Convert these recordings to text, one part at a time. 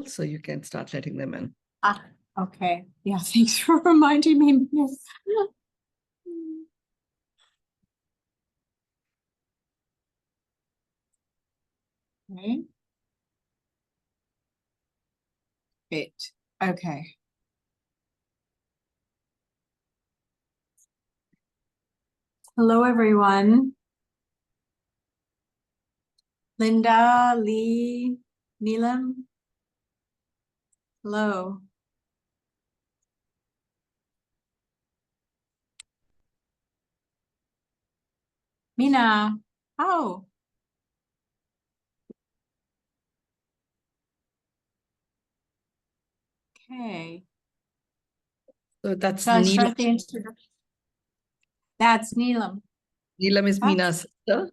so you can start letting them in. Ah, okay. Yeah, thanks for reminding me, Miss. Okay. Great. Okay. Hello, everyone. Linda, Lee, Neelam. Hello. Mina. Oh. Okay. So that's Shall I Neelam. start the introduction? That's Neelam. Neelam is Mina's sister.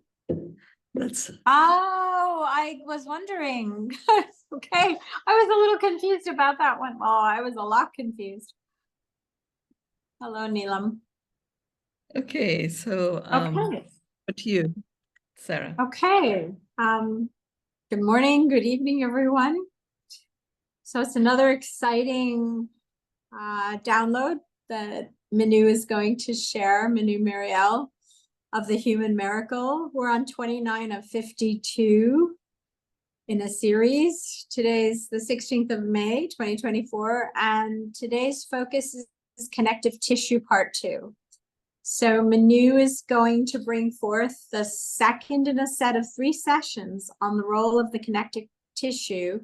That's Oh, I was wondering. Okay. I was a little confused about that one. Oh, I was a lot confused. Hello, Neelam. okay. So Okay. what to you, Sarah? Okay. Good morning, good evening, everyone. So it's another exciting download that Mynoo is going to share, Mynoo Maryel of the Human Miracle. We're on 29 of 52 in a series. Today's the 16th of May, 2024, and today's focus is connective tissue part 2. So Mynoo is going to bring forth the second in a set of 3 sessions on the role of the connective tissue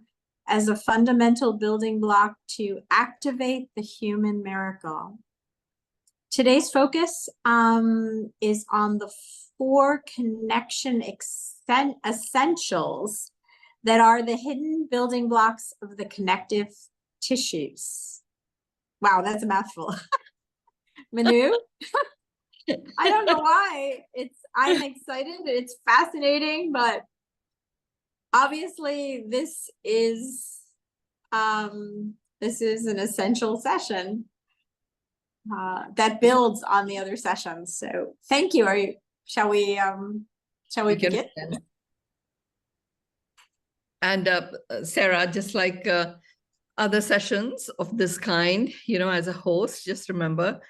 as a fundamental building block to activate the human miracle. Today's focus is on the 4 connection essentials that are the hidden building blocks of the connective tissues. Wow, that's a mouthful. Mynoo? I don't know why. I'm excited. It's fascinating, but obviously this is an essential session that builds on the other sessions. So thank you. Shall we begin? And Sarah, just like other sessions of this kind, as a host, just remember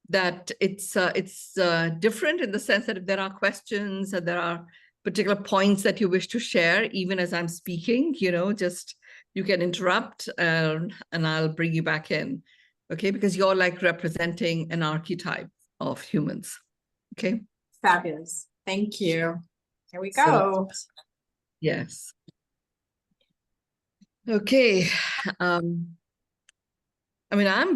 that it's different in the sense that if there are questions and there are particular points that you wish to share, even as I'm speaking, just you can interrupt and I'll bring you back in, okay? Because you're like representing an archetype of humans, okay? Fabulous. Thank you. Here we go. So, yes. Okay.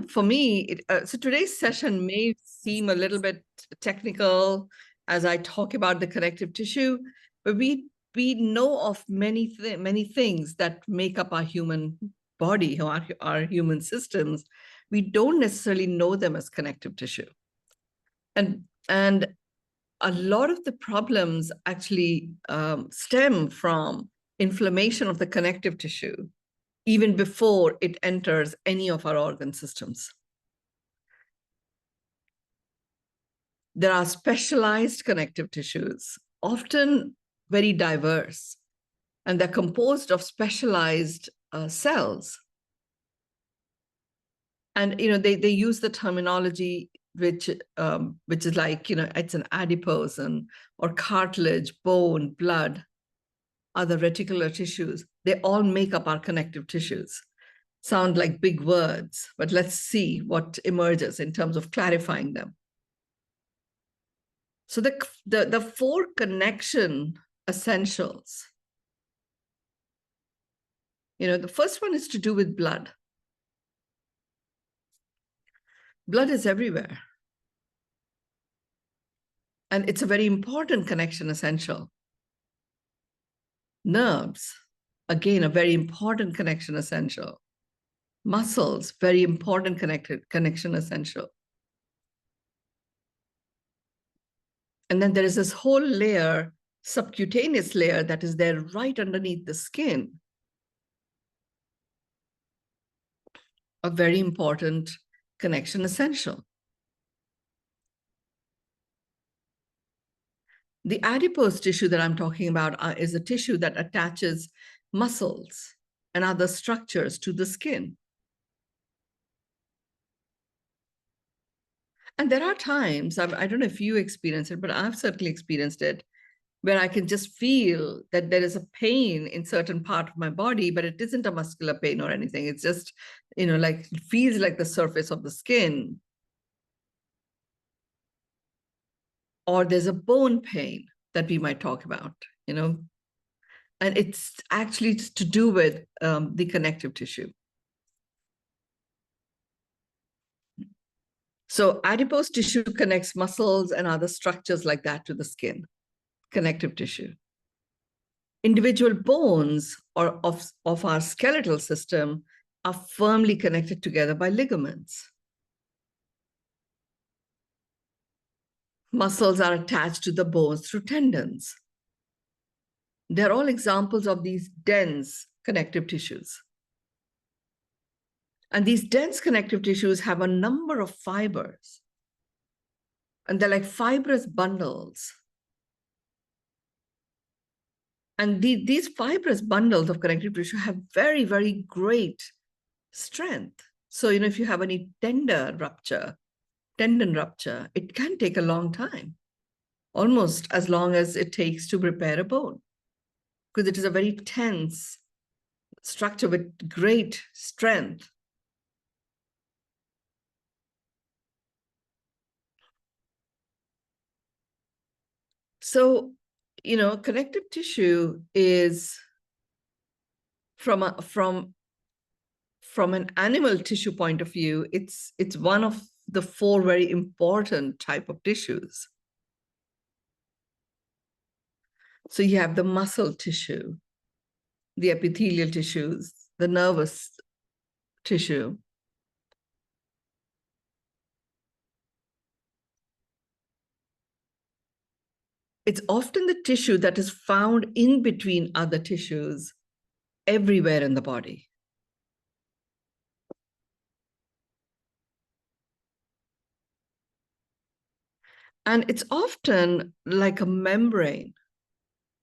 For me, so today's session may seem a little bit technical as I talk about the connective tissue, but we know of many things that make up our human body, our human systems. We don't necessarily know them as connective tissue. And a lot of the problems actually stem from inflammation of the connective tissue, even before it enters any of our organ systems. There are specialized connective tissues, often very diverse, and they're composed of specialized cells. And they use the terminology which is like, it's an adipose or cartilage, bone, blood, other reticular tissues. They all make up our connective tissues. Sound like big words, but let's see what emerges in terms of clarifying them. So the 4 connection essentials, the first one is to do with blood. Blood is everywhere. And it's a very important connection essential. Nerves, again, a very important connection essential. Muscles, very important connection essential. And then there is this whole layer, subcutaneous layer, that is there right underneath the skin. A very important connection essential. The adipose tissue that I'm talking about is a tissue that attaches muscles and other structures to the skin. And there are times, I don't know if you experience it, but I've certainly experienced it, where I can just feel that there is a pain in certain part of my body, but it isn't a muscular pain or anything. It's just, like it feels like the surface of the skin. Or there's a bone pain that we might talk about, and it's actually to do with the connective tissue. So adipose tissue connects muscles and other structures like that to the skin, connective tissue. Individual bones of our skeletal system are firmly connected together by ligaments. Muscles are attached to the bones through tendons. They're all examples of these dense connective tissues. And these dense connective tissues have a number of fibers. And they're like fibrous bundles. And these fibrous bundles of connective tissue have very, very great strength. So, if you have any tendon rupture, it can take a long time, almost as long as it takes to repair a bone, because it is a very tense structure with great strength. So, connective tissue is from an animal tissue point of view, it's one of the 4 very important type of tissues. So you have the muscle tissue, the epithelial tissues, the nervous tissue. It's often the tissue that is found in between other tissues everywhere in the body. And it's often like a membrane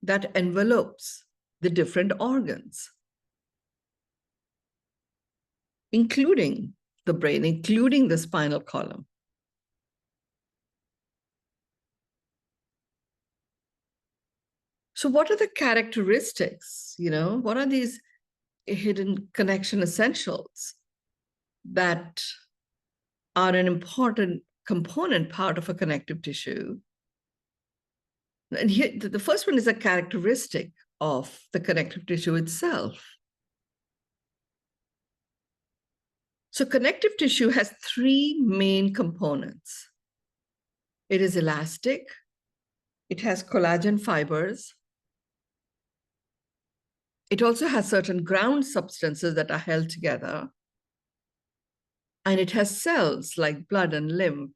that envelopes the different organs, including the brain, including the spinal column. So what are the characteristics? What are these hidden connection essentials that are an important component part of a connective tissue? And here, the first one is a characteristic of the connective tissue itself. So connective tissue has 3 main components. It is elastic, it has collagen fibers, it also has certain ground substances that are held together, and it has cells like blood and lymph.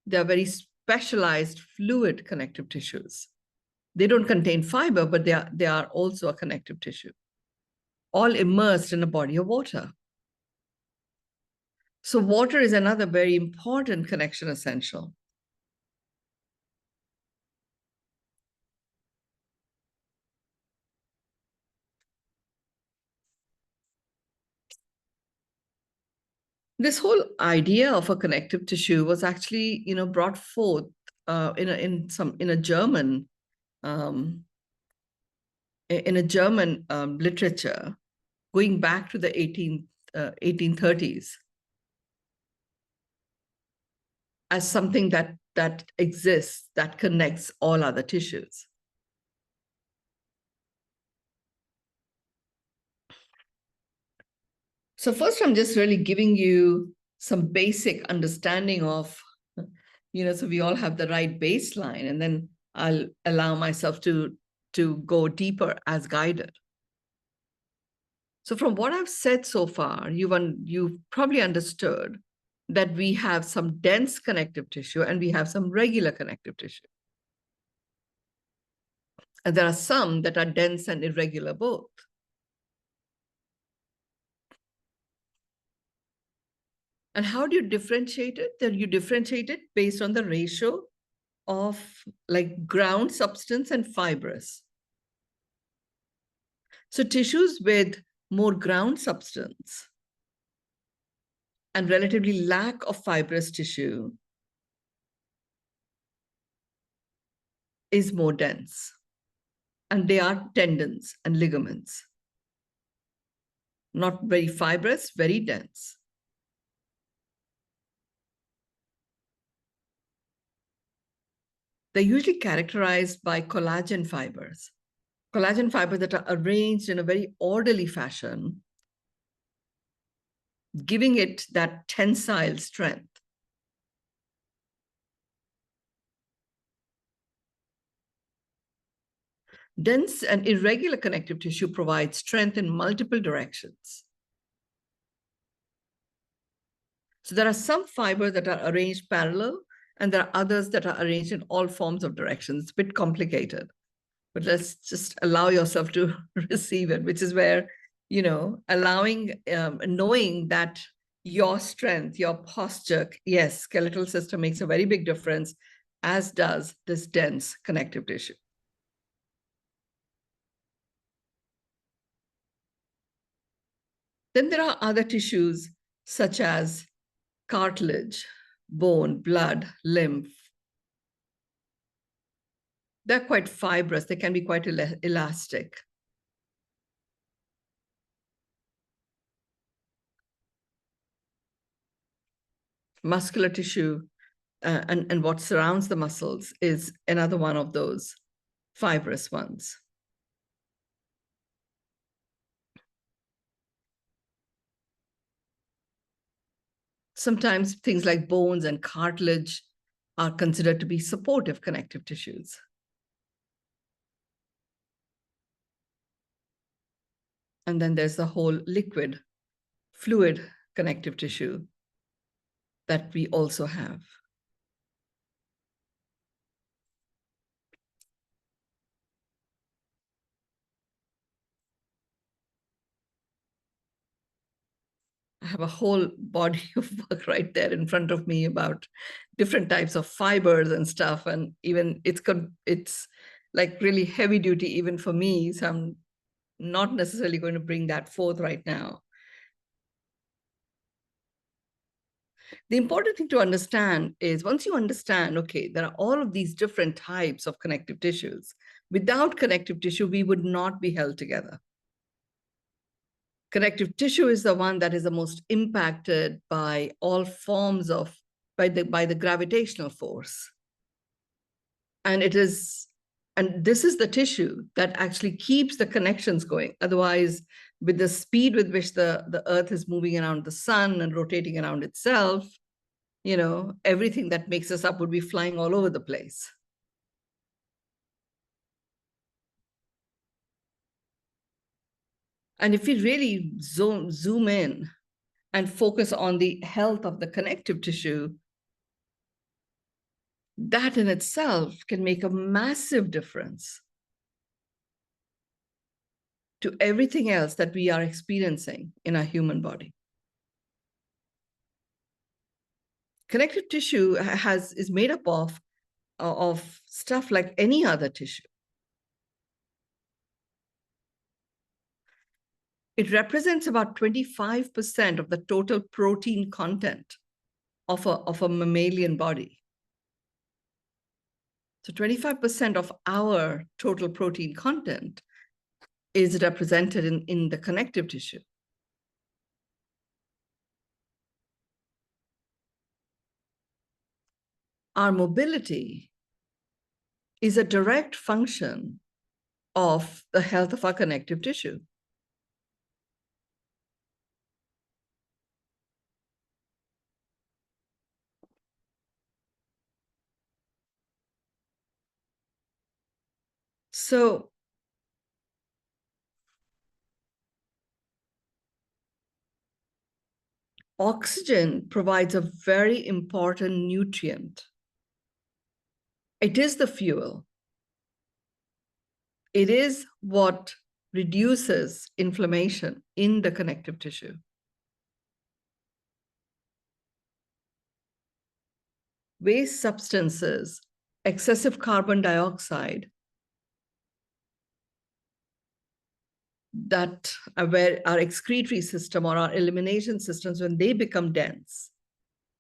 They're very specialized fluid connective tissues. They don't contain fiber, but they are also a connective tissue, all immersed in a body of water. So water is another very important connection essential. This whole idea of a connective tissue was actually, brought forth in a German literature going back to the 1830s as something that exists, that connects all other tissues. So first, I'm just really giving you some basic understanding of, so we all have the right baseline, and then I'll allow myself to go deeper as guided. So from what I've said so far, you've probably understood that we have some dense connective tissue and we have some regular connective tissue. And there are some that are dense and irregular both. And how do you differentiate it? Then you differentiate it based on the ratio of like ground substance and fibrous. So tissues with more ground substance, and relatively lack of fibrous tissue is more dense. And they are tendons and ligaments. Not very fibrous, very dense. They're usually characterized by collagen fibers that are arranged in a very orderly fashion, giving it that tensile strength. Dense and irregular connective tissue provides strength in multiple directions. So there are some fibers that are arranged parallel, and there are others that are arranged in all forms of directions. It's a bit complicated, but let's just allow yourself to receive it, which is where, allowing, knowing that your strength, your posture, yes, skeletal system makes a very big difference, as does this dense connective tissue. Then there are other tissues such as cartilage, bone, blood, lymph. They're quite fibrous. They can be quite elastic. Muscular tissue and what surrounds the muscles is another one of those fibrous ones. Sometimes things like bones and cartilage are considered to be supportive connective tissues. And then there's the whole liquid, fluid connective tissue that we also have. I have a whole body of work right there in front of me about different types of fibers and stuff. And even it's like really heavy duty even for me. So I'm not necessarily going to bring that forth right now. The important thing to understand is once you understand, okay, there are all of these different types of connective tissues. Without connective tissue, we would not be held together. Connective tissue is the one that is the most impacted by all forms of, by the gravitational force. And this is the tissue that actually keeps the connections going. Otherwise, with the speed with which the Earth is moving around the sun and rotating around itself, everything that makes us up would be flying all over the place. And if we really zoom in and focus on the health of the connective tissue, that in itself can make a massive difference to everything else that we are experiencing in our human body. Connective tissue is made up of stuff like any other tissue. It represents about 25% of the total protein content of a mammalian body. So 25% of our total protein content is represented in the connective tissue. Our mobility is a direct function of the health of our connective tissue. So oxygen provides a very important nutrient. It is the fuel. It is what reduces inflammation in the connective tissue. Waste substances, excessive carbon dioxide, where our excretory system or our elimination systems, when they become dense,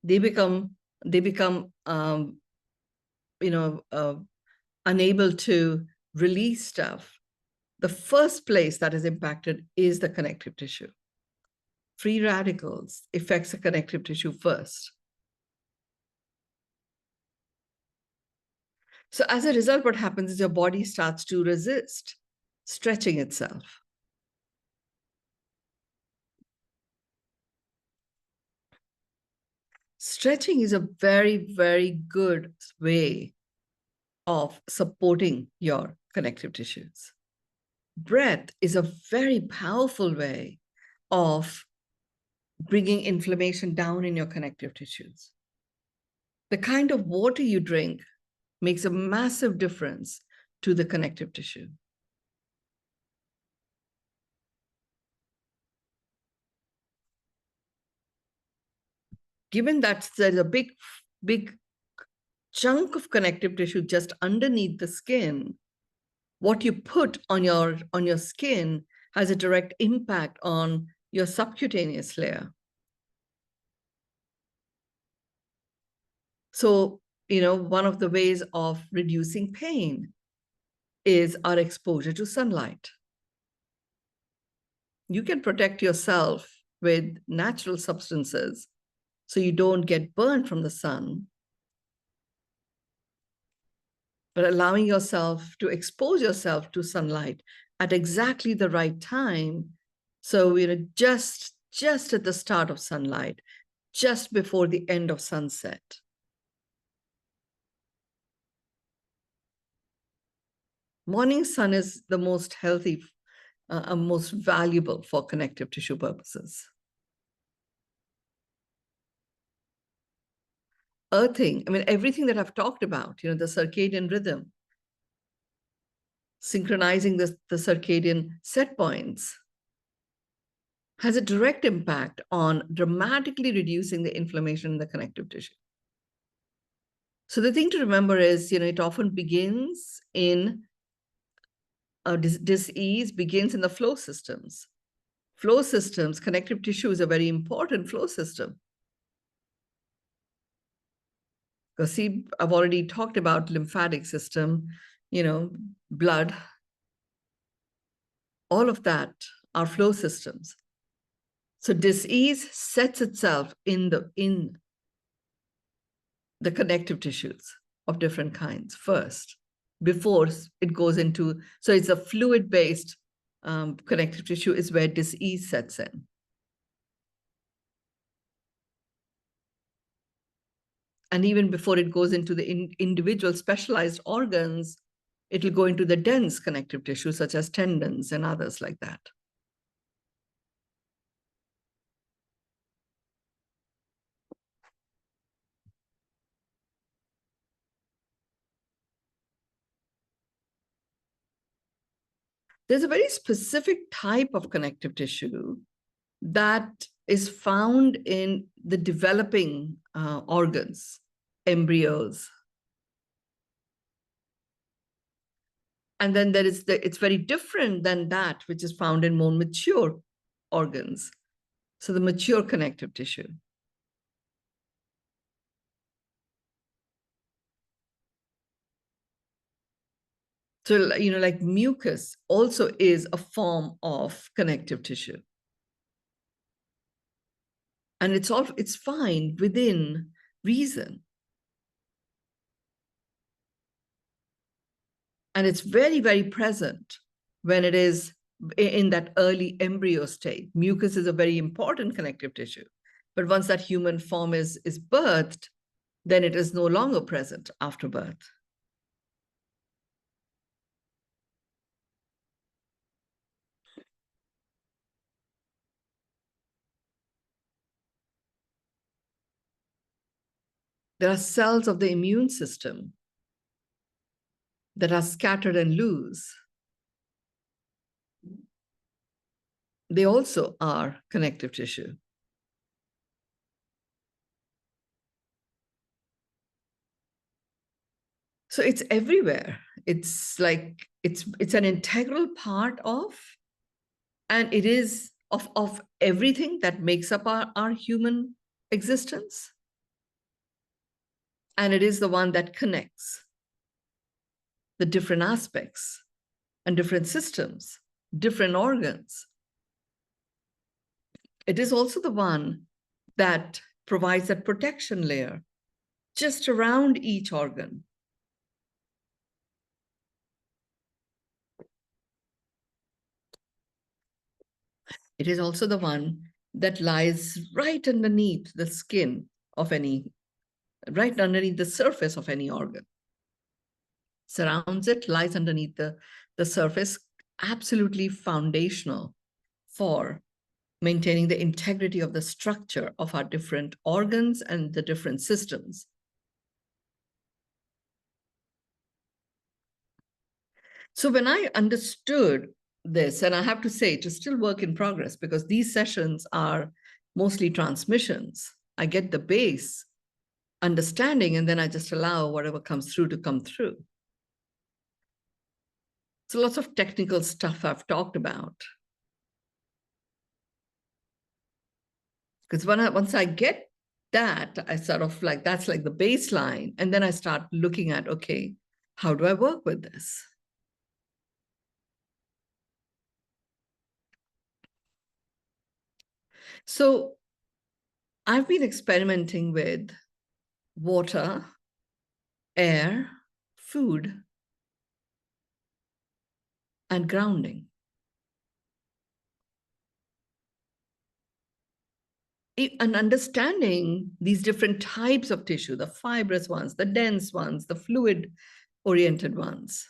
they become unable to release stuff. The first place that is impacted is the connective tissue. Free radicals affects the connective tissue first. So as a result, what happens is your body starts to resist stretching itself. Stretching is a very, very good way of supporting your connective tissues. Breath is a very powerful way of bringing inflammation down in your connective tissues. The kind of water you drink makes a massive difference to the connective tissue. Given that there's a big chunk of connective tissue just underneath the skin, what you put on your skin has a direct impact on your subcutaneous layer. So, one of the ways of reducing pain is our exposure to sunlight. You can protect yourself with natural substances so you don't get burned from the sun, but allowing yourself to expose yourself to sunlight at exactly the right time. So, just at the start of sunlight, just before the end of sunset. Morning sun is the most healthy, most valuable for connective tissue purposes. Earthing, everything that I've talked about, the circadian rhythm, synchronizing the circadian set points, has a direct impact on dramatically reducing the inflammation in the connective tissue. So the thing to remember is, it often begins in dis-ease begins in the flow systems. Flow systems, connective tissue is a very important flow system. Because see, I've already talked about lymphatic system, blood, all of that are flow systems. So disease sets itself in the connective tissues of different kinds first, before it goes into, so it's a fluid-based connective tissue is where disease sets in. And even before it goes into the individual specialized organs, it'll go into the dense connective tissue, such as tendons and others like that. There's a very specific type of connective tissue that is found in the developing organs, embryos. And then there is it's very different than that which is found in more mature organs. So the mature connective tissue. So, like mucus also is a form of connective tissue. And it's fine within reason. And it's very, very present when it is in that early embryo state. Mucus is a very important connective tissue. But once that human form is birthed, then it is no longer present after birth. There are cells of the immune system that are scattered and loose. They also are connective tissue. So it's everywhere. It's like, it's an integral part of And it is of everything that makes up our human existence. And it is the one that connects the different aspects and different systems, different organs. It is also the one that provides that protection layer just around each organ. It is also the one that lies right underneath the skin of any, right underneath the surface of any organ. Surrounds it, lies underneath the surface, absolutely foundational for maintaining the integrity of the structure of our different organs and the different systems. So when I understood this, and I have to say, it is still work in progress because these sessions are mostly transmissions. I get the base understanding, and then I just allow whatever comes through to come through. So lots of technical stuff I've talked about. Because once I get that, I sort of like, that's like the baseline. And then I start looking at, okay, how do I work with this? So I've been experimenting with water, air, food, and grounding. And understanding these different types of tissue, the fibrous ones, the dense ones, the fluid-oriented ones,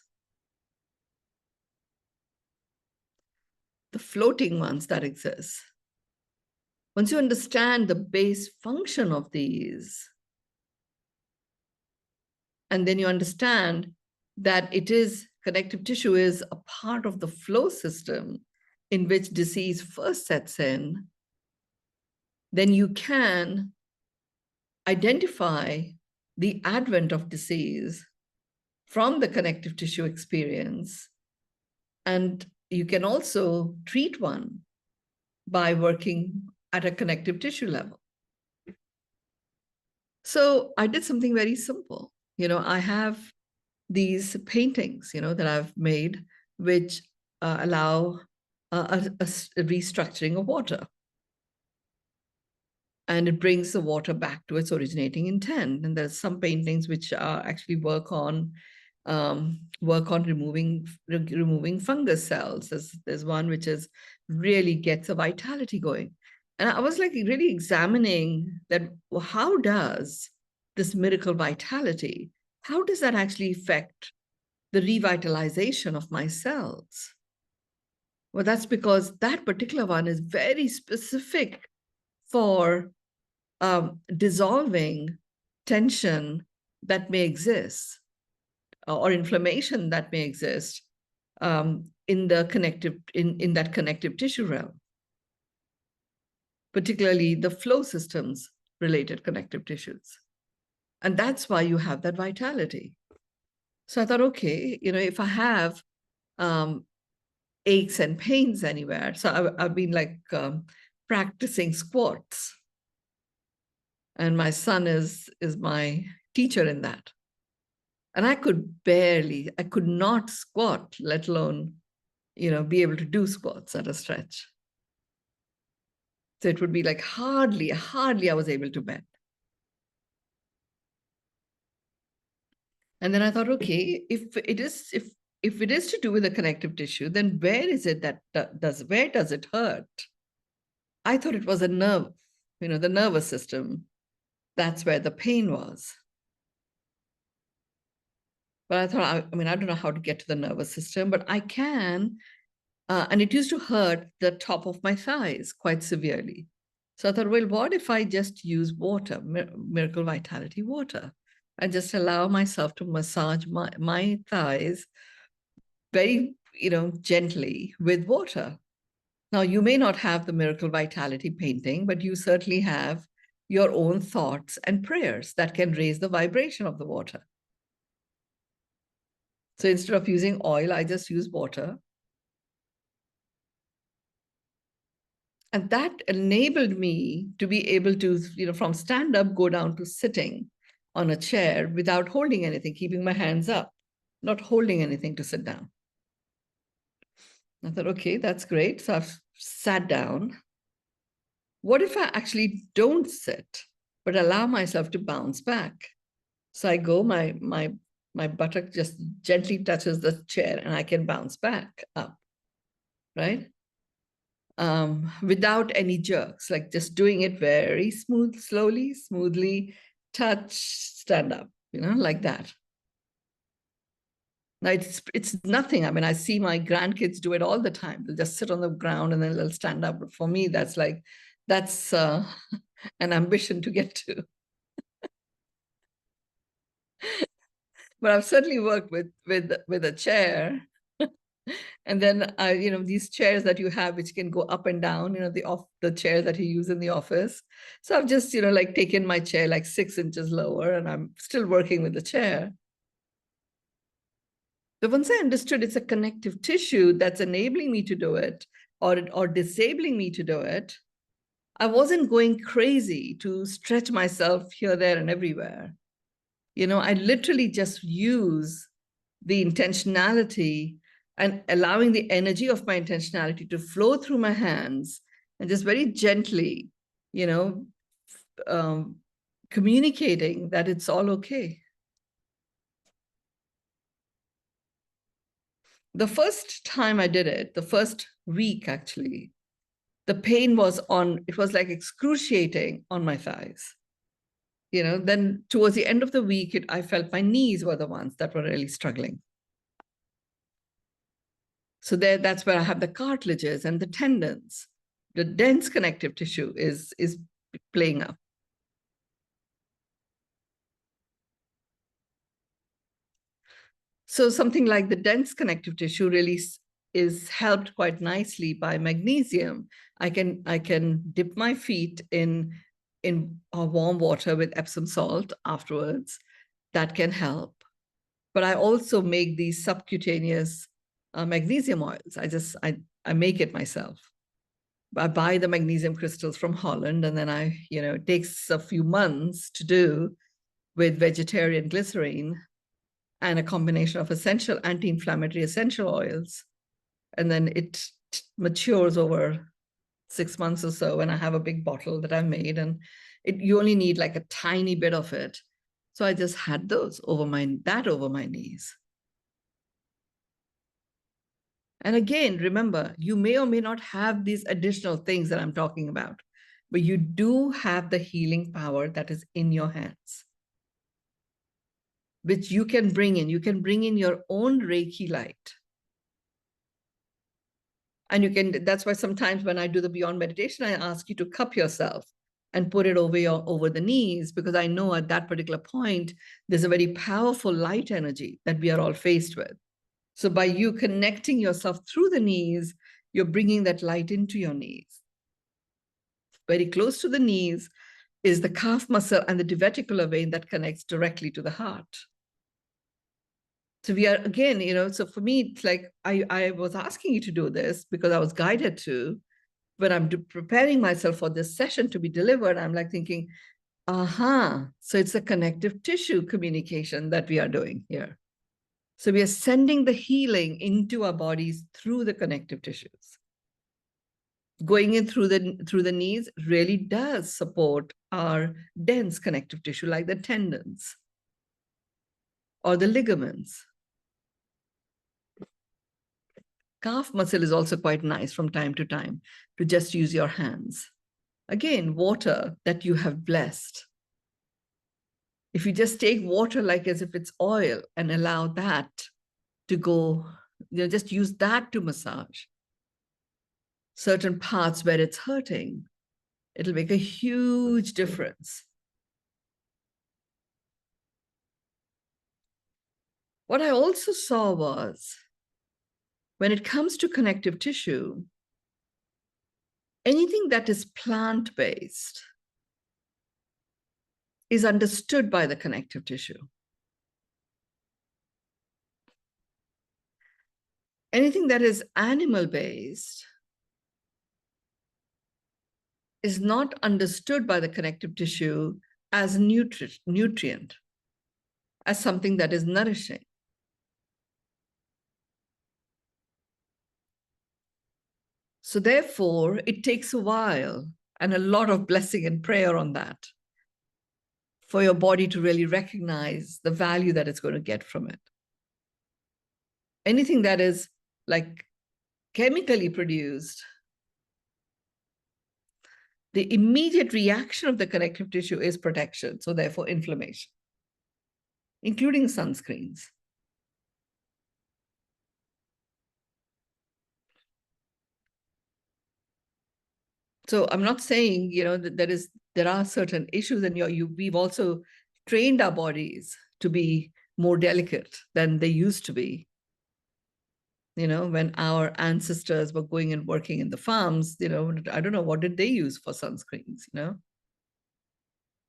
the floating ones that exist. Once you understand the base function of these, and then you understand that connective tissue is a part of the flow system in which disease first sets in, then you can identify the advent of disease from the connective tissue experience. And you can also treat one by working at a connective tissue level. So I did something very simple. I have these paintings, that I've made, which allow a restructuring of water. And it brings the water back to its originating intent. And there's some paintings which actually work on removing fungus cells. There's one which really gets a vitality going. And I was like really examining that, well, how does this miracle vitality, how does that actually affect the revitalization of my cells? Well, that's because that particular one is very specific for dissolving tension that may exist or inflammation that may exist in that connective tissue realm, particularly the flow systems related connective tissues. And that's why you have that vitality. So I thought, okay, if I have aches and pains anywhere, so I've been like practicing squats. And my son is my teacher in that. And I could not squat, let alone, be able to do squats at a stretch. So it would be like hardly I was able to bend. And then I thought, okay, if it is to do with the connective tissue, then where is it where does it hurt? I thought it was a nerve, the nervous system. That's where the pain was. But I thought, I don't know how to get to the nervous system, but I can. And it used to hurt the top of my thighs quite severely. So I thought, well, what if I just use water, Miracle Vitality water, and just allow myself to massage my thighs very, gently with water. Now, you may not have the Miracle Vitality painting, but you certainly have your own thoughts and prayers that can raise the vibration of the water. So instead of using oil, I just use water. And that enabled me to be able to, from stand up, go down to sitting on a chair without holding anything, keeping my hands up, not holding anything to sit down. I thought, okay, that's great. So I've sat down. What if I actually don't sit, but allow myself to bounce back? So I go, my buttock just gently touches the chair and I can bounce back up, right? Without any jerks, like just doing it very smoothly, touch, stand up, like that. Now it's nothing. I mean, I see my grandkids do it all the time. They'll just sit on the ground and then they'll stand up. But for me, that's an ambition to get to. But I've certainly worked with a chair. And then these chairs that you have, which can go up and down, the chair that you use in the office. So I've just, like taken my chair like 6 inches lower and I'm still working with the chair. But once I understood it's a connective tissue that's enabling me to do it or disabling me to do it, I wasn't going crazy to stretch myself here, there, and everywhere. I literally just use the intentionality and allowing the energy of my intentionality to flow through my hands and just very gently, um, communicating that it's all okay. The first time I did it, the first week actually, the pain it was like excruciating on my thighs. Then towards the end of the week, I felt my knees were the ones that were really struggling. So that's where I have the cartilages and the tendons. The dense connective tissue is playing up. So something like the dense connective tissue really is helped quite nicely by magnesium. I can dip my feet in warm water with Epsom salt afterwards. That can help. But I also make these subcutaneous magnesium oils. I make it myself. I buy the magnesium crystals from Holland, and then it takes a few months to do with vegetarian glycerine and a combination of essential anti-inflammatory essential oils. And then it matures over 6 months or so. And I have a big bottle that I've made, and you only need like a tiny bit of it. So I just had those over my knees. And again, remember, you may or may not have these additional things that I'm talking about, but you do have the healing power that is in your hands, which you can bring in. You can bring in your own Reiki light. And that's why sometimes when I do the Beyond meditation, I ask you to cup yourself and put it over the knees, because I know at that particular point, there's a very powerful light energy that we are all faced with. So by you connecting yourself through the knees, you're bringing that light into your knees. Very close to the knees is the calf muscle and the diverticular vein that connects directly to the heart. So we are, again, so for me, it's like I was asking you to do this because I was guided to. When I'm preparing myself for this session to be delivered, I'm like thinking, so it's a connective tissue communication that we are doing here. So we are sending the healing into our bodies through the connective tissues. Going in through the knees really does support our dense connective tissue, like the tendons or the ligaments. Calf muscle is also quite nice from time to time to just use your hands. Again, water that you have blessed. If you just take water like as if it's oil and allow that to go, just use that to massage certain parts where it's hurting, it'll make a huge difference. What I also saw was, when it comes to connective tissue, anything that is plant-based is understood by the connective tissue. Anything that is animal-based is not understood by the connective tissue as a nutrient, as something that is nourishing. So therefore, it takes a while and a lot of blessing and prayer on that for your body to really recognize the value that it's going to get from it. Anything that is like chemically produced, the immediate reaction of the connective tissue is protection, so therefore inflammation, including sunscreens. So I'm not saying, that there are certain issues, and we've also trained our bodies to be more delicate than they used to be. When our ancestors were going and working in the farms, I don't know, what did they use for sunscreens,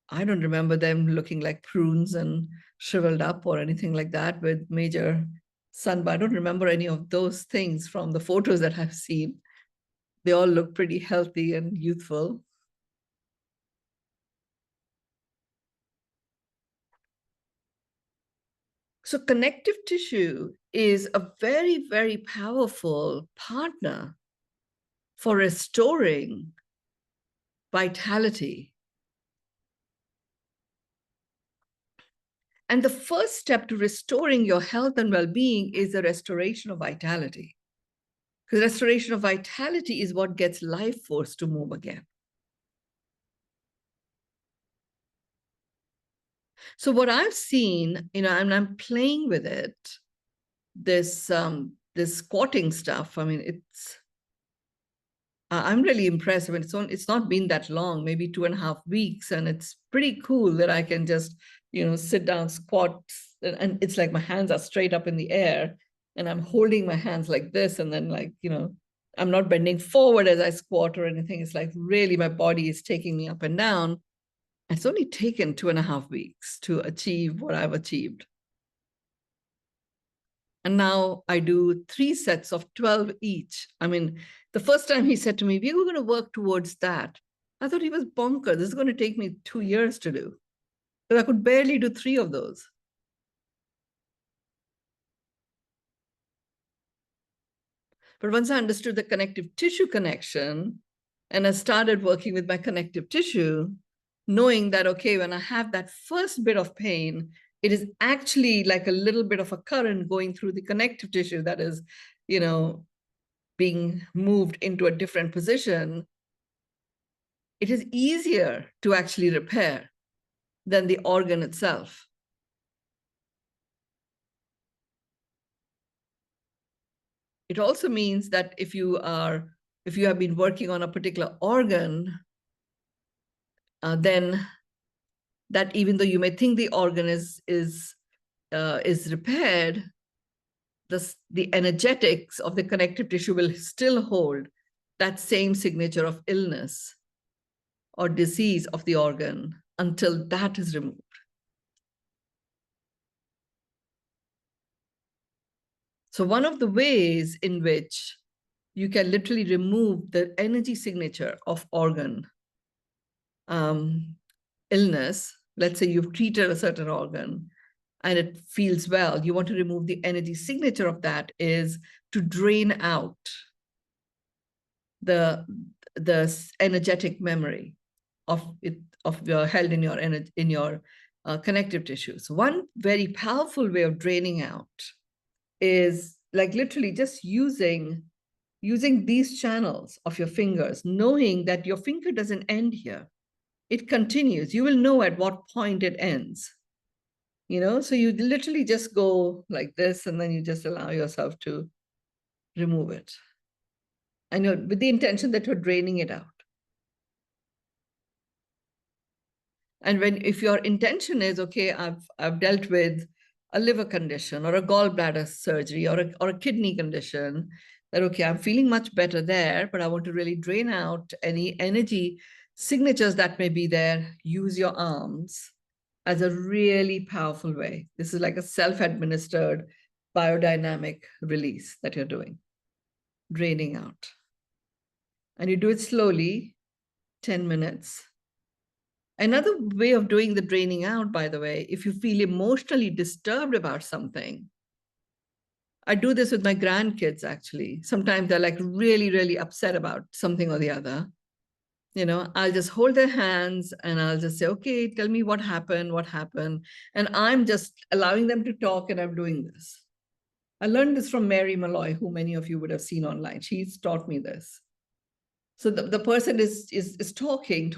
I don't remember them looking like prunes and shriveled up or anything like that with major sun, but I don't remember any of those things from the photos that I've seen. They all look pretty healthy and youthful. So connective tissue is a very, very powerful partner for restoring vitality. And the first step to restoring your health and well-being is the restoration of vitality. Because restoration of vitality is what gets life force to move again. So what I've seen, and I'm playing with it, this squatting stuff. I mean, I'm really impressed. I mean, it's not been that long, maybe 2.5 weeks, and it's pretty cool that I can just, sit down, squat, and it's like my hands are straight up in the air, and I'm holding my hands like this, and then I'm not bending forward as I squat or anything. It's like really my body is taking me up and down. It's only taken 2.5 weeks to achieve what I've achieved. And now I do 3 sets of 12 each. I mean, the first time he said to me, we were going to work towards that, I thought he was bonkers. This is going to take me 2 years to do, because I could barely do 3 of those. But once I understood the connective tissue connection, and I started working with my connective tissue, knowing that, okay, when I have that first bit of pain, it is actually like a little bit of a current going through the connective tissue that is, being moved into a different position. It is easier to actually repair than the organ itself. It also means that if you have been working on a particular organ, then that even though you may think the organ is repaired, the energetics of the connective tissue will still hold that same signature of illness or disease of the organ until that is removed. So one of the ways in which you can literally remove the energy signature of organ illness, let's say you've treated a certain organ and it feels well, you want to remove the energy signature of that, is to drain out the energetic memory of held in your connective tissue. So one very powerful way of draining out is like literally just using these channels of your fingers, knowing that your finger doesn't end here. It continues. You will know at what point it ends. So you literally just go like this, and then you just allow yourself to remove it. And with the intention that you're draining it out. And if your intention is, okay, I've dealt with a liver condition or a gallbladder surgery or a kidney condition, that, okay, I'm feeling much better there, but I want to really drain out any energy signatures that may be there, use your arms as a really powerful way. This is like a self-administered biodynamic release that you're doing, draining out. And you do it slowly, 10 minutes. Another way of doing the draining out, by the way, if you feel emotionally disturbed about something, I do this with my grandkids, actually. Sometimes they're like really, really upset about something or the other. I'll just hold their hands and I'll just say, okay, tell me what happened, what happened. And I'm just allowing them to talk and I'm doing this. I learned this from Mary Malloy, who many of you would have seen online. She's taught me this. So the person is talking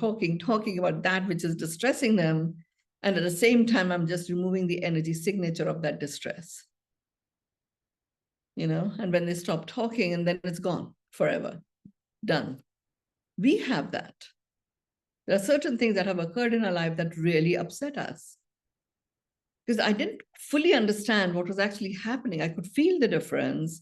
about that which is distressing them. And at the same time, I'm just removing the energy signature of that distress. And when they stop talking, and then it's gone forever, done. We have that. There are certain things that have occurred in our life that really upset us. Because I didn't fully understand what was actually happening. I could feel the difference.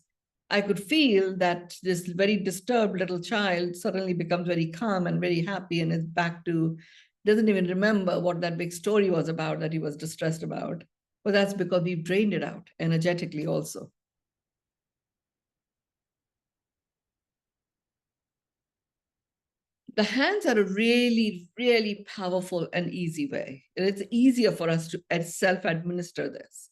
I could feel that this very disturbed little child suddenly becomes very calm and very happy and is back to, doesn't even remember what that big story was about that he was distressed about. But that's because we've drained it out energetically also. The hands are a really, really powerful and easy way. And it's easier for us to self-administer this.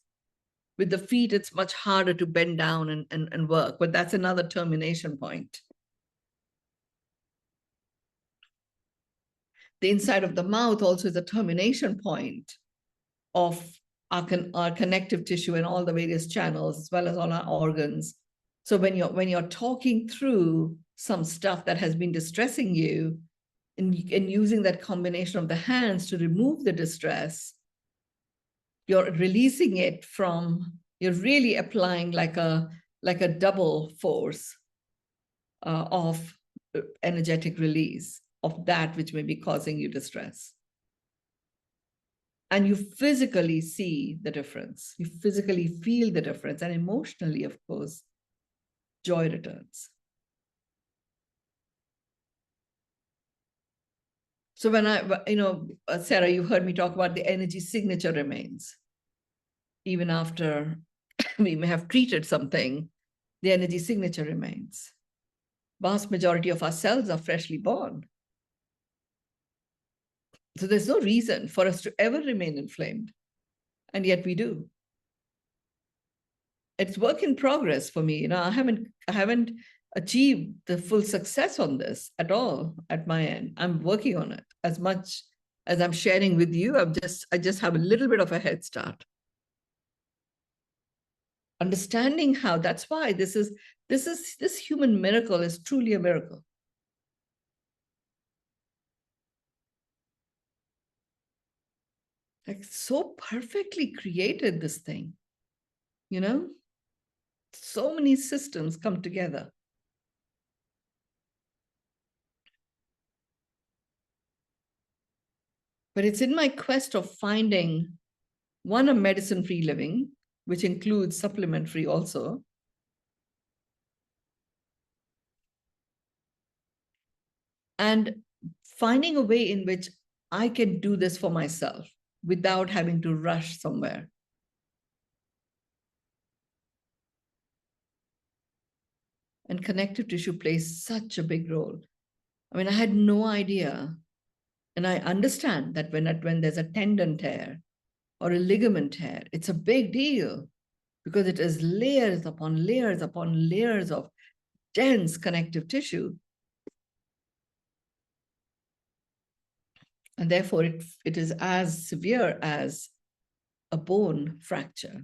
With the feet, it's much harder to bend down and work, but that's another termination point. The inside of the mouth also is a termination point of our connective tissue and all the various channels, as well as all our organs. So when you're talking through some stuff that has been distressing you, and using that combination of the hands to remove the distress, you're releasing it you're really applying like a double force of energetic release of that which may be causing you distress. And you physically see the difference. You physically feel the difference. And emotionally, of course, joy returns. So when Sarah, you heard me talk about the energy signature remains. Even after we may have treated something, the energy signature remains. Vast majority of our cells are freshly born. So there's no reason for us to ever remain inflamed. And yet we do. It's work in progress for me. I haven't achieved the full success on this at all at my end. I'm working on it. As much as I'm sharing with you, I just have a little bit of a head start. Understanding how, that's why this human miracle is truly a miracle. Like, so perfectly created, this thing, so many systems come together. But it's in my quest of finding a medicine-free living, which includes supplement-free also, and finding a way in which I can do this for myself without having to rush somewhere. And connective tissue plays such a big role. I mean, I had no idea. And I understand that when there's a tendon tear or a ligament tear, it's a big deal because it is layers upon layers upon layers of dense connective tissue. And therefore, it is as severe as a bone fracture.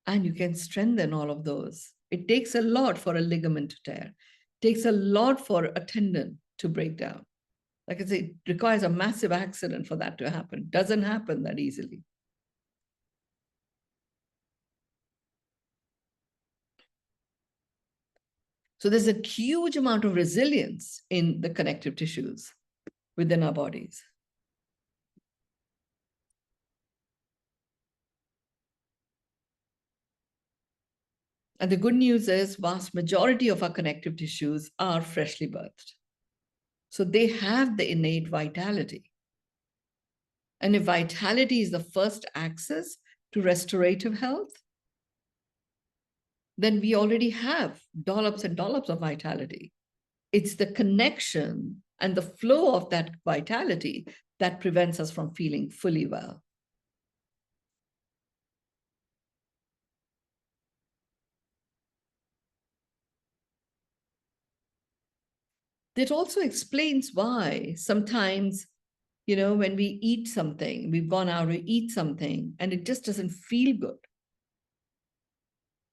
And you can strengthen all of those. It takes a lot for a ligament to tear. It takes a lot for a tendon to break down. Like I say, it requires a massive accident for that to happen. Doesn't happen that easily. So there's a huge amount of resilience in the connective tissues within our bodies. And the good news is vast majority of our connective tissues are freshly birthed. So they have the innate vitality. And if vitality is the first access to restorative health, then we already have dollops and dollops of vitality. It's the connection and the flow of that vitality that prevents us from feeling fully well. It also explains why sometimes, when we eat something, we've gone out to eat something and it just doesn't feel good.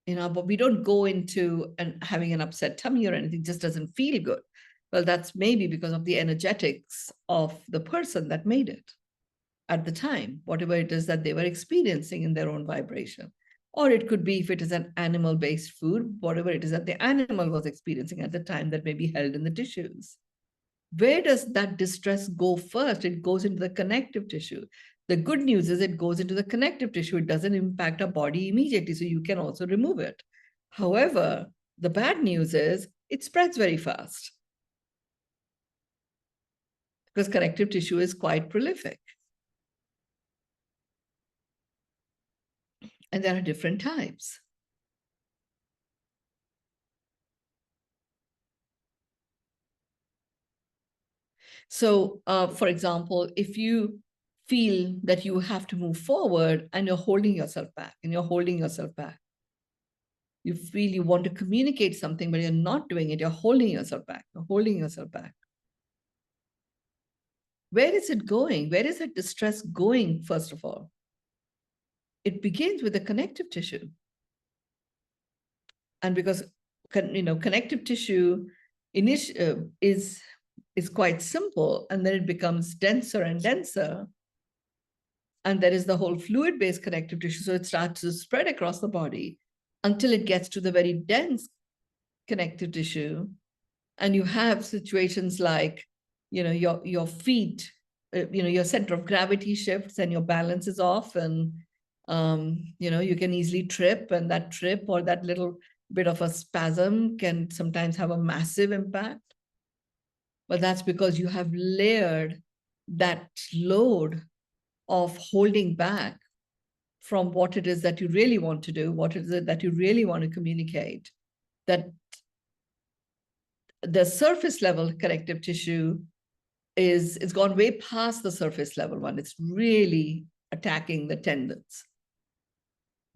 But we don't go into having an upset tummy or anything, just doesn't feel good. Well, that's maybe because of the energetics of the person that made it at the time, whatever it is that they were experiencing in their own vibration. Or it could be, if it is an animal-based food, whatever it is that the animal was experiencing at the time that may be held in the tissues. Where does that distress go first? It goes into the connective tissue. The good news is it goes into the connective tissue. It doesn't impact our body immediately, so you can also remove it. However, the bad news is it spreads very fast because connective tissue is quite prolific. And there are different types. So, for example, if you feel that you have to move forward and you're holding yourself back, you feel you want to communicate something, but you're not doing it, you're holding yourself back, Where is it going? Where is that distress going, first of all? It begins with the connective tissue. And because, connective tissue is quite simple, and then it becomes denser and denser. And there is the whole fluid-based connective tissue. So it starts to spread across the body until it gets to the very dense connective tissue. And you have situations like, your feet, your center of gravity shifts and your balance is off. And, you can easily trip, and that trip or that little bit of a spasm can sometimes have a massive impact. But that's because you have layered that load of holding back from what it is that you really want to do, what is it that you really want to communicate, that the surface level connective tissue it's gone way past the surface level one. It's really attacking the tendons.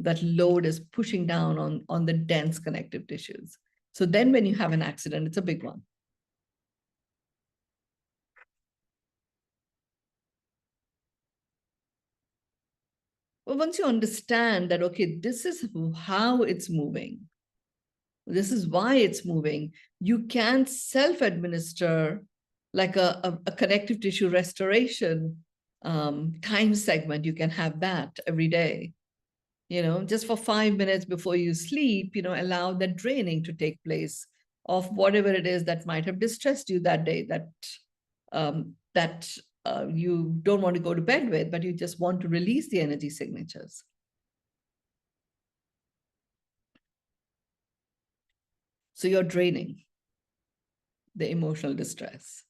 That load is pushing down on the dense connective tissues. So then when you have an accident, it's a big one. Well, once you understand that, okay, this is how it's moving, this is why it's moving, you can self-administer like a connective tissue restoration time segment. You can have that every day, just for 5 minutes before you sleep, allow that draining to take place of whatever it is that might have distressed you that day, that you don't want to go to bed with, but you just want to release the energy signatures. So you're draining the emotional distress.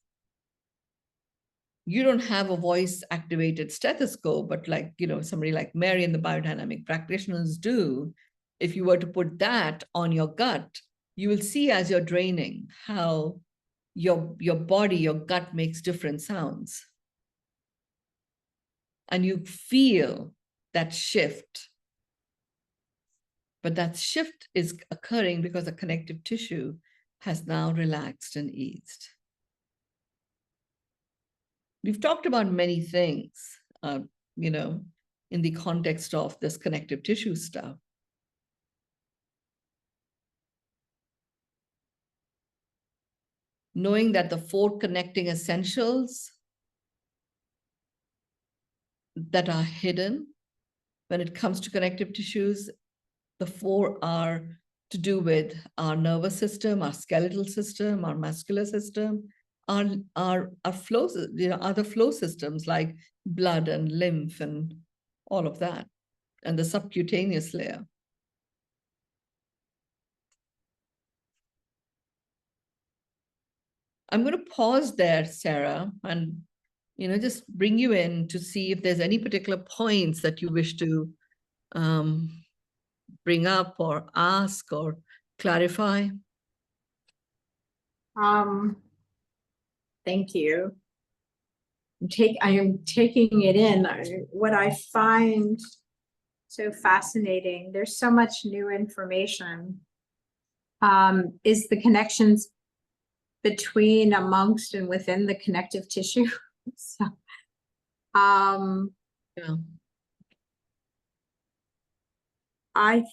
You don't have a voice activated stethoscope, but like, somebody like Mary and the biodynamic practitioners do. If you were to put that on your gut, you will see as you're draining how your body, your gut makes different sounds. And you feel that shift. But that shift is occurring because the connective tissue has now relaxed and eased. We've talked about many things, in the context of this connective tissue stuff. Knowing that the 4 connecting essentials that are hidden when it comes to connective tissues, the 4 are to do with our nervous system, our skeletal system, our muscular system, our flows, other flow systems like blood and lymph and all of that, and the subcutaneous layer. I'm going to pause there, Sarah, and just bring you in to see if there's any particular points that you wish to bring up or ask or clarify. Thank you. I am taking it in. What I find so fascinating, there's so much new information, is the connections between, amongst, and within the connective tissue. So, Yeah. I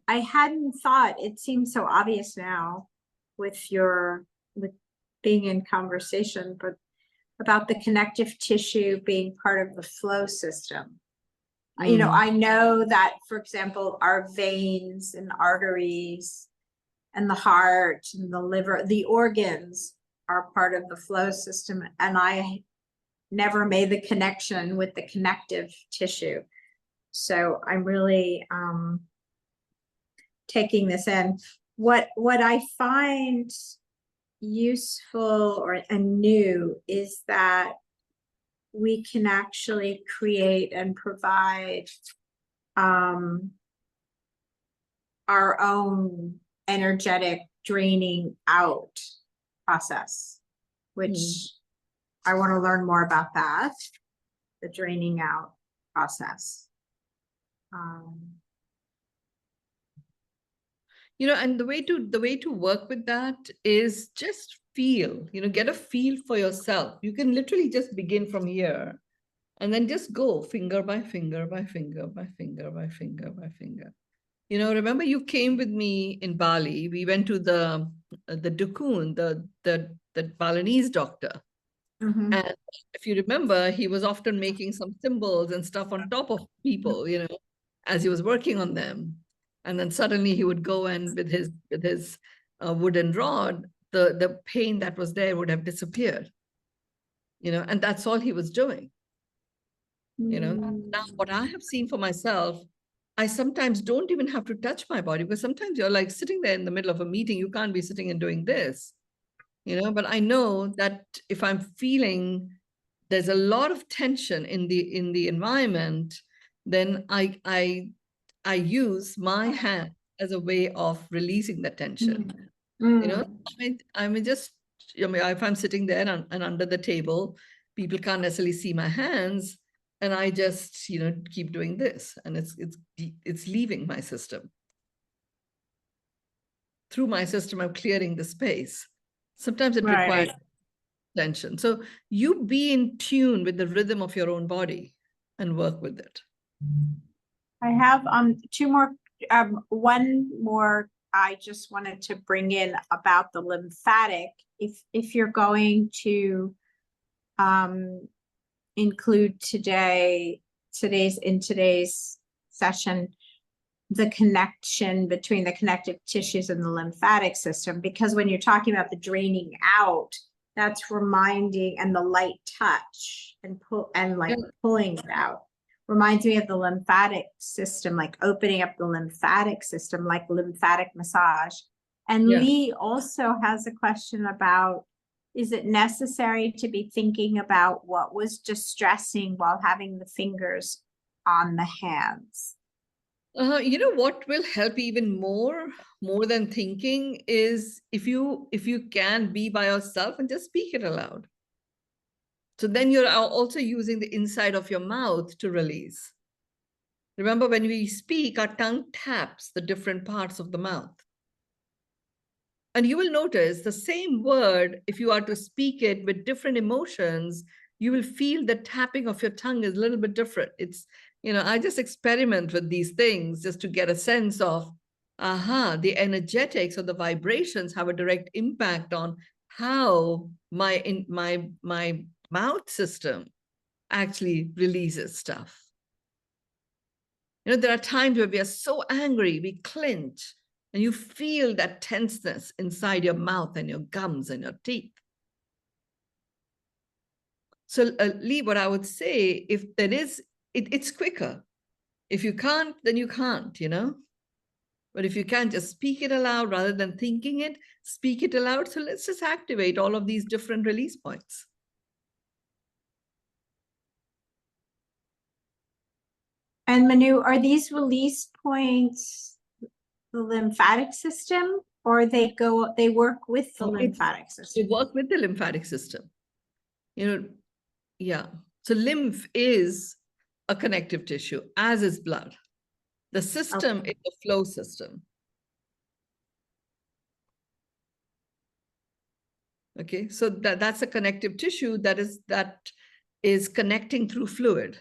hadn't thought, it seems so obvious now with being in conversation, but about the connective tissue being part of the flow system. You know, I know that, for example, our veins and arteries and the heart and the liver, the organs are part of the flow system. And I never made the connection with the connective tissue. So I'm really taking this in. What I find useful and new is that we can actually create and provide our own energetic draining out process, which I want to learn more about that, the draining out process. You know, and the way to work with that is just feel, get a feel for yourself. You can literally just begin from here and then just go finger by finger by finger by finger by finger by finger. Remember you came with me in Bali. We went to the Dukun, the Balinese doctor. And if you remember, he was often making some symbols and stuff on top of people, as he was working on them. And then suddenly he would go and with his wooden rod, the pain that was there would have disappeared. And that's all he was doing. Now what I have seen for myself, I sometimes don't even have to touch my body, because sometimes you're like sitting there in the middle of a meeting, you can't be sitting and doing this, but I know that if I'm feeling there's a lot of tension in the environment, then I use my hand as a way of releasing the tension. I mean just if I'm sitting there and under the table, people can't necessarily see my hands, and I just keep doing this, and it's leaving my system. Through my system, I'm clearing the space. Sometimes it requires attention. So you be in tune with the rhythm of your own body and work with it. I have two more, one more I just wanted to bring in about the lymphatic. If you're going to include today's session, the connection between the connective tissues and the lymphatic system, because when you're talking about the draining out, that's reminding, and the light touch and pulling it out reminds me of the lymphatic system, like opening up the lymphatic system, like lymphatic massage. And Lee also has a question about, is it necessary to be thinking about what was distressing while having the fingers on the hands? What will help even more than thinking is if you can be by yourself and just speak it aloud. So then you're also using the inside of your mouth to release. Remember, when we speak, our tongue taps the different parts of the mouth. And you will notice the same word, if you are to speak it with different emotions, you will feel the tapping of your tongue is a little bit different. It's, I just experiment with these things just to get a sense of, the energetics or the vibrations have a direct impact on how my mouth system actually releases stuff. There are times where we are so angry, we clench, and you feel that tenseness inside your mouth and your gums and your teeth. So, Lee, what I would say, if there is, it's quicker. If you can't, then you can't, But if you can, just speak it aloud rather than thinking it, speak it aloud. So let's just activate all of these different release points. And Mynoo, are these release points the lymphatic system Or they work with the Or lymphatic they system. work with the lymphatic system. Yeah. So lymph is a connective tissue, as is blood. The system is a flow system. Okay, so that's a connective tissue that is connecting through fluid.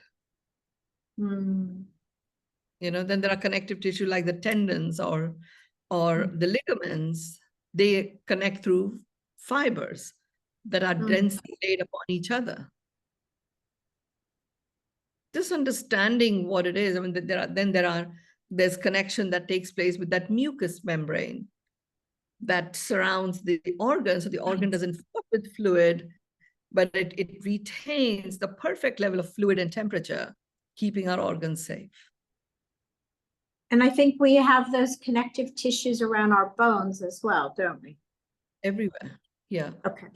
Mm. Then there are connective tissue like the tendons or the ligaments. They connect through fibers that are densely laid upon each other. Just understanding what it is. I mean, there's connection that takes place with that mucous membrane that surrounds the organ. So the organ doesn't fill with fluid, but it retains the perfect level of fluid and temperature, keeping our organs safe. And I think we have those connective tissues around our bones as well, don't we? Everywhere. Yeah. Okay.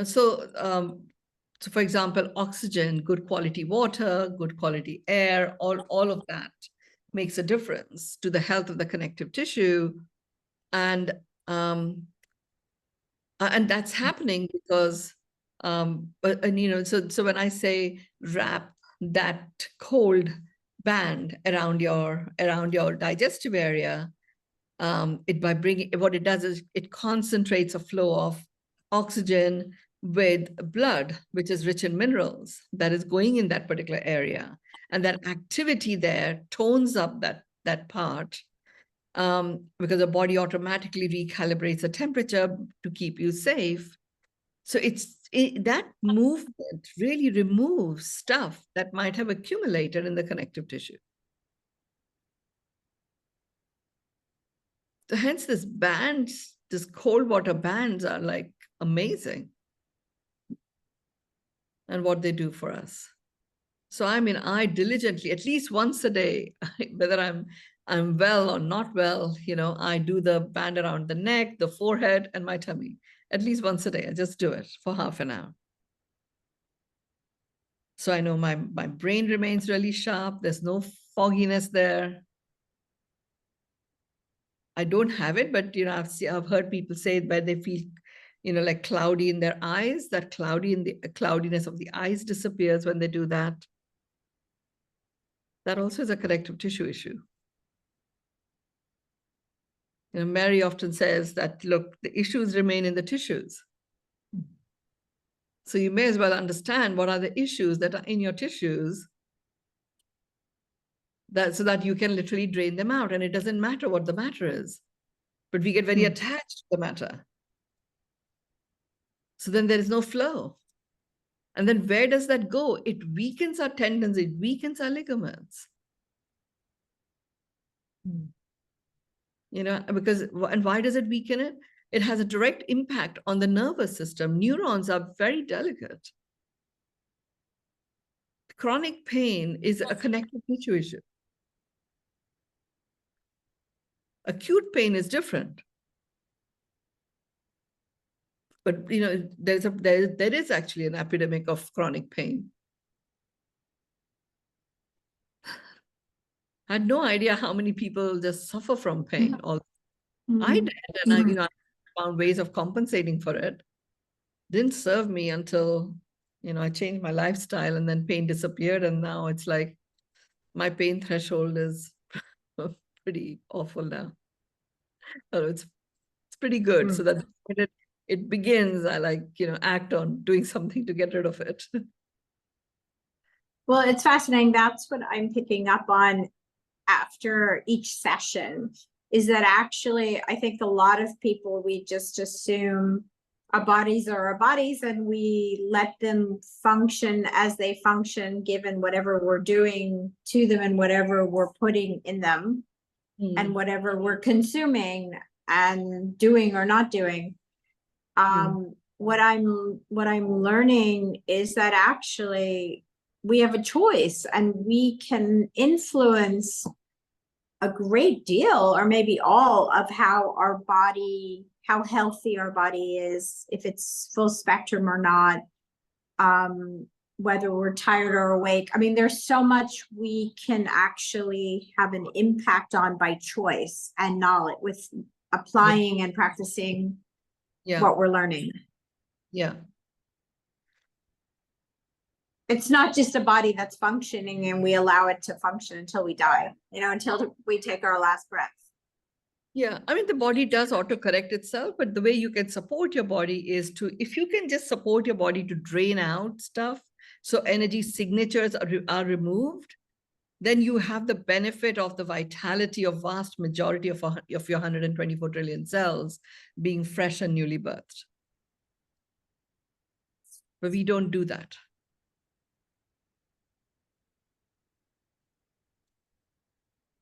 So for example, oxygen, good quality water, good quality air, all of that makes a difference to the health of the connective tissue. And that's happening because so when I say wrap that cold band around your digestive area, what it does is it concentrates a flow of oxygen with blood, which is rich in minerals, that is going in that particular area. And that activity there tones up that part, because the body automatically recalibrates the temperature to keep you safe. So that movement really removes stuff that might have accumulated in the connective tissue. So hence this cold water bands are like amazing, and what they do for us. So I mean, I diligently, at least once a day, whether I'm well or not well, I do the band around the neck, the forehead, and my tummy. At least once a day, I just do it for half an hour. So I know my brain remains really sharp. There's no fogginess there. I don't have it, but I've heard people say where they feel, like cloudy in their eyes, that cloudiness of the eyes disappears when they do that. That also is a connective tissue issue. Mary often says that, look, the issues remain in the tissues. So you may as well understand what are the issues that are in your tissues, so that you can literally drain them out. And it doesn't matter what the matter is, but we get very attached to the matter. So then there is no flow. And then where does that go? It weakens our tendons, it weakens our ligaments. And why does it weaken it? It has a direct impact on the nervous system. Neurons are very delicate. Chronic pain is a connective tissue issue. Acute pain is different. But there is actually an epidemic of chronic pain. I had no idea how many people just suffer from pain. I did, and I found ways of compensating for it. Didn't serve me until I changed my lifestyle, and then pain disappeared, and now it's like my pain threshold is pretty awful now. So it's pretty good. So that it begins, I act on doing something to get rid of it. Well, it's fascinating. That's what I'm picking up on after each session, is that actually, I think a lot of people, we just assume our bodies are our bodies and we let them function as they function, given whatever we're doing to them and whatever we're putting in them and whatever we're consuming and doing or not doing. What I'm learning is that actually we have a choice and we can influence a great deal, or maybe all, of how healthy our body is, if it's full spectrum or not. whether we're tired or awake. I mean, there's so much we can actually have an impact on by choice and knowledge with applying and practicing what we're learning. Yeah. It's not just a body that's functioning and we allow it to function until we die, you know, until we take our last breath. Yeah, I mean, the body does auto-correct itself, but the way you can support your body is to, if you can just support your body to drain out stuff, so energy signatures are removed, then you have the benefit of the vitality of vast majority of your 124 trillion cells being fresh and newly birthed. But we don't do that.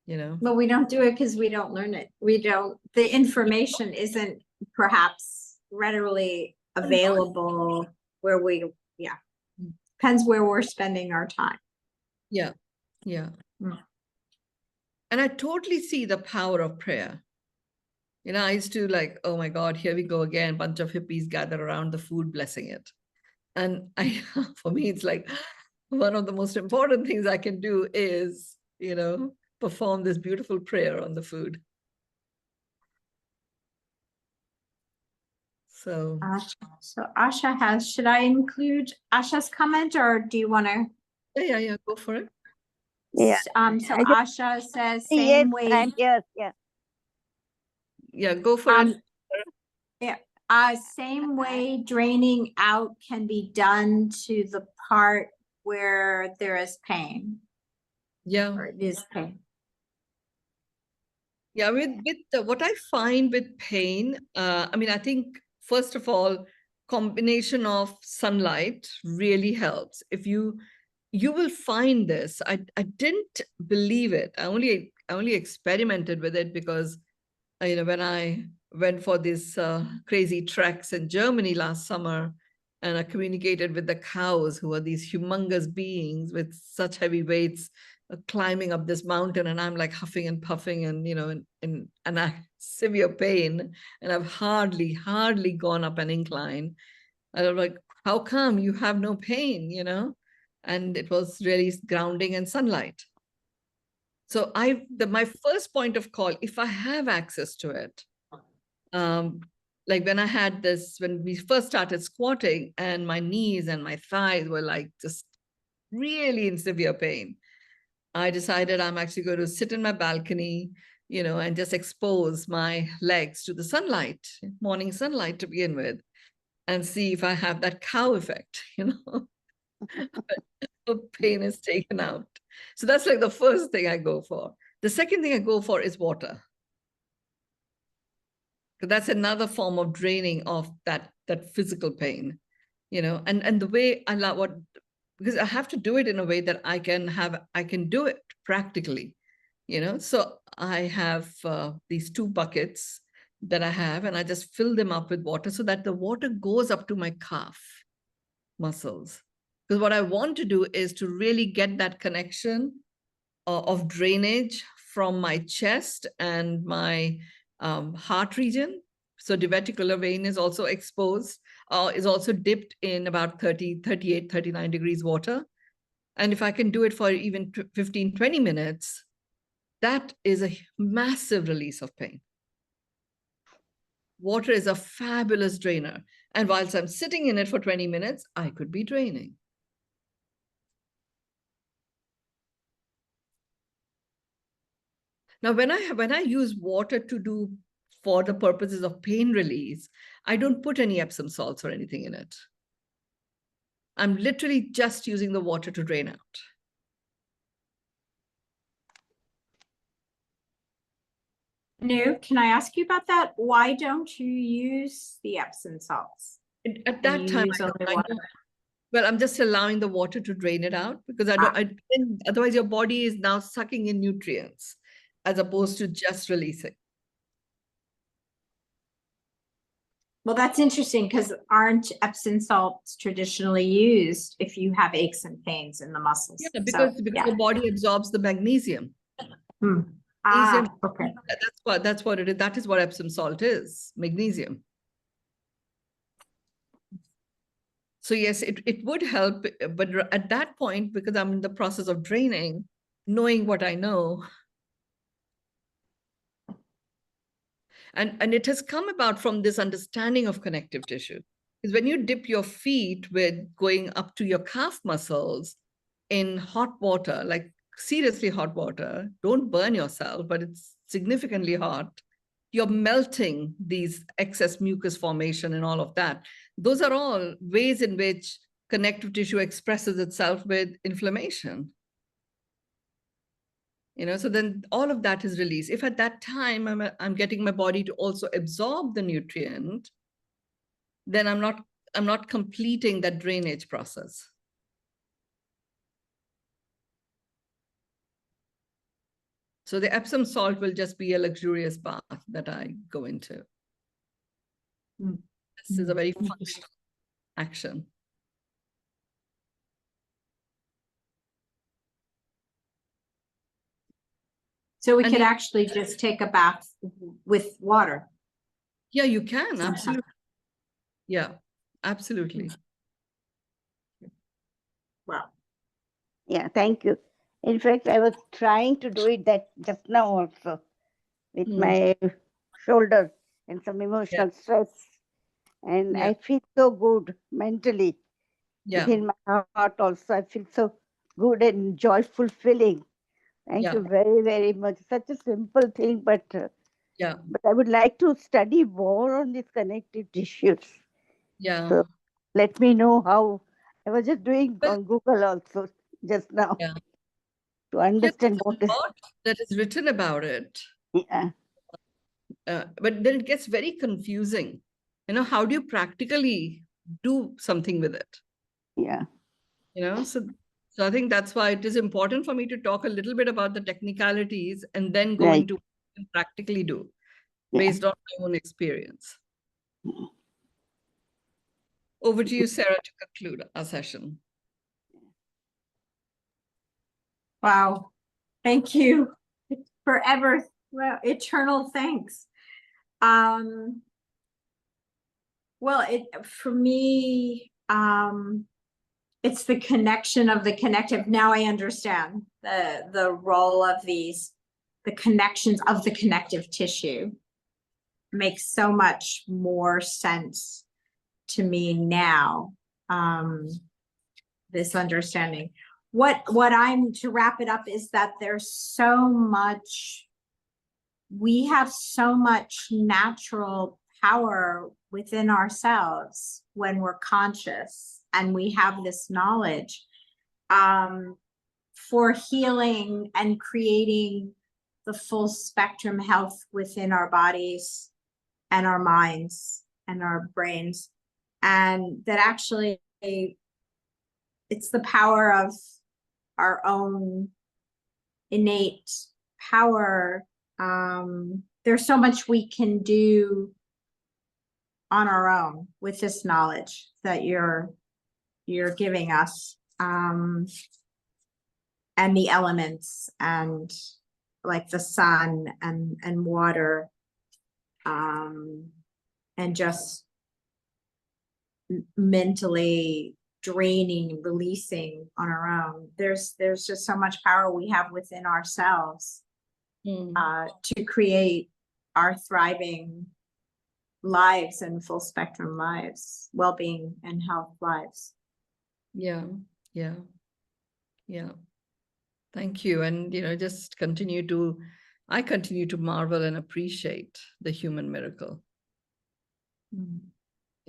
You know? But we don't do it because we don't learn it. The information isn't perhaps readily available where depends where we're spending our time. Yeah, yeah. And I totally see the power of prayer. You know, I used to like, oh my God, here we go again, bunch of hippies gather around the food, blessing it. And for me, it's like one of the most important things I can do is, you know, perform this beautiful prayer on the food. So Asha should I include Asha's comment or do you want to? Yeah, go for it. Yeah. So Asha says same way. Yes. Yeah, go for it. Yeah. Same way draining out can be done to the part where there is pain. Yeah. Or it is pain. Yeah, what I find with pain, I mean, I think, first of all, combination of sunlight really helps. If you will find this, I didn't believe it. I only experimented with it because, you know, when I went for these crazy treks in Germany last summer, and I communicated with the cows, who are these humongous beings with such heavy weights, climbing up this mountain, and I'm like huffing and puffing and, you know, and I severe pain, and I've hardly gone up an incline. And I'm like, how come you have no pain, you know? And it was really grounding and sunlight. So my first point of call, if I have access to it, like when we first started squatting and my knees and my thighs were like just really in severe pain, I decided I'm actually going to sit in my balcony, you know, and just expose my legs to the sunlight, morning sunlight to begin with, and see if I have that cow effect, you know. The pain is taken out. So that's like the first thing I go for. The second thing I go for is water. Because that's another form of draining of that physical pain, you know. And the way I love because I have to do it in a way that I can do it practically, you know. So I have these 2 buckets that I have, and I just fill them up with water so that the water goes up to my calf muscles. Because what I want to do is to really get that connection of drainage from my chest and my heart region. So diverticular vein is also exposed, is also dipped in about 30, 38, 39 degrees water. And if I can do it for even 15, 20 minutes, that is a massive release of pain. Water is a fabulous drainer. And whilst I'm sitting in it for 20 minutes, I could be draining. Now, when I use water for the purposes of pain release, I don't put any Epsom salts or anything in it. I'm literally just using the water to drain out. Mynoo, can I ask you about that? Why don't you use the Epsom salts? At that time, well, I'm just allowing the water to drain it out because otherwise your body is now sucking in nutrients as opposed to just releasing. Well, that's interesting because aren't Epsom salts traditionally used if you have aches and pains in the muscles? Yeah, because the body absorbs the magnesium. Okay. That's what it is. That is what Epsom salt is, magnesium. So yes, it would help, but at that point, because I'm in the process of draining, knowing what I know, and it has come about from this understanding of connective tissue. Is when you dip your feet with going up to your calf muscles in hot water, like seriously hot water, don't burn yourself, but it's significantly hot. You're melting these excess mucus formation and all of that. Those are all ways in which connective tissue expresses itself with inflammation. So then all of that is released. If at that time I'm getting my body to also absorb the nutrient, then I'm not completing that drainage process. So the Epsom salt will just be a luxurious bath that I go into. This is a very functional action. So we could actually just take a bath with water. Yeah, you can, absolutely. Yeah, absolutely. Wow. Yeah, thank you. In fact, I was trying to do it that just now also with my shoulder and some emotional stress. And I feel so good mentally. Within my heart also, I feel so good and joyful feeling. Thank you very, very much. Such a simple thing, but I would like to study more on these connective tissues. Yeah. So let me know how. I was just doing on Google also just now to understand what is. That is written about it. Yeah. But then it gets very confusing. How do you practically do something with it? Yeah. So I think that's why it is important for me to talk a little bit about the technicalities and then go Right. into what you can practically do based on my own experience. Over to you, Sarah, to conclude our session. Wow. Thank you. Forever, well, eternal thanks. Well, for me, it's the connection of the connective. Now I understand the role of the connections of the connective tissue. Makes so much more sense to me now. This understanding. What I'm to wrap it up is that there's so much, we have so much natural power within ourselves when we're conscious and we have this knowledge for healing and creating the full spectrum health within our bodies and our minds and our brains. And that actually it's the power of our own innate power. There's so much we can do on our own with this knowledge that you're giving us, and the elements and like the sun and water, and just mentally draining and releasing on our own. There's just so much power we have within ourselves to create our thriving lives and full spectrum lives, well-being and health lives. Yeah. Thank you. And just I continue to marvel and appreciate the human miracle.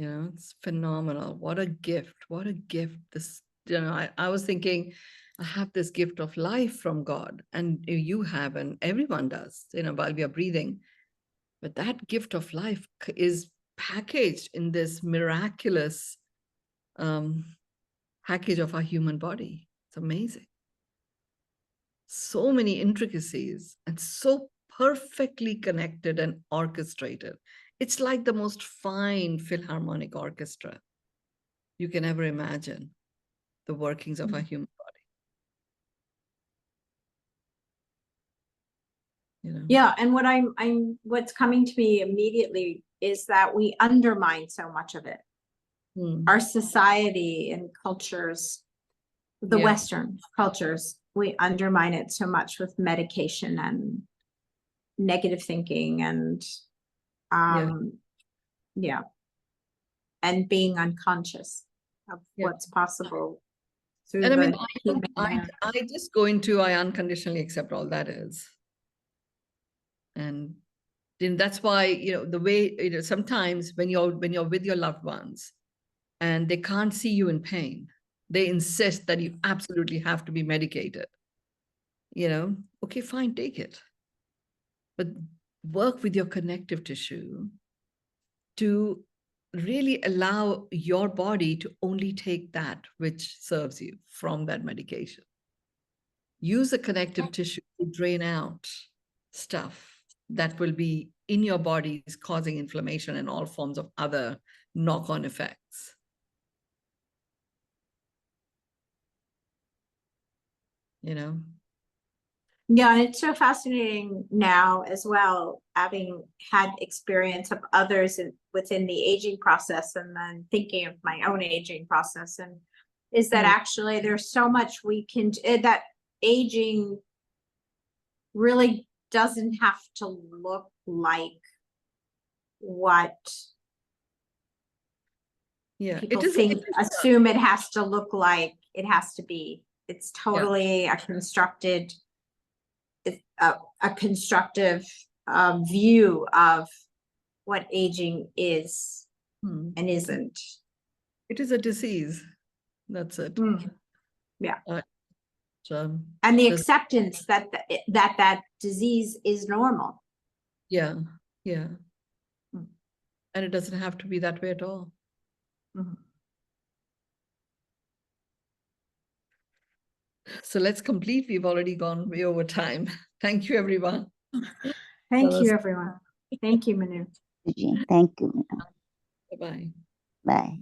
It's phenomenal. What a gift. What a gift. This, I was thinking, I have this gift of life from God, and you have, and everyone does, while we are breathing. But that gift of life is packaged in this miraculous package of our human body. It's amazing. So many intricacies and so perfectly connected and orchestrated. It's like the most fine philharmonic orchestra you can ever imagine, the workings of our human body. Yeah, and what's coming to me immediately is that we undermine so much of it. our society and cultures, the Yeah. Western cultures, we undermine it so much with medication and negative thinking and yeah, and being unconscious of what's possible through And I mean, the human I just go into, I unconditionally accept all that is. And then that's why, you know, the way, you know, sometimes when you're with your loved ones and they can't see you in pain, they insist that you absolutely have to be medicated. You know, okay, fine, take it. But work with your connective tissue to really allow your body to only take that which serves you from that medication. Use the connective tissue to drain out stuff that will be in your bodies causing inflammation and all forms of other knock-on effects. You know? Yeah, and it's so fascinating now as well, having had experience of others within the aging process and then thinking of my own aging process, and is that actually there's so much we can, that aging really doesn't have to look like what people assume it has to look like. It has to be. It's totally a constructed, a constructive view of what aging is and isn't. It is a disease. That's it. Yeah. So, and the acceptance that that disease is normal. Yeah. Yeah. And it doesn't have to be that way at all. So let's complete. We've already gone way over time. Thank you, everyone. Thank you, everyone. Thank you, Mynoo. Thank you. Bye-bye. Bye.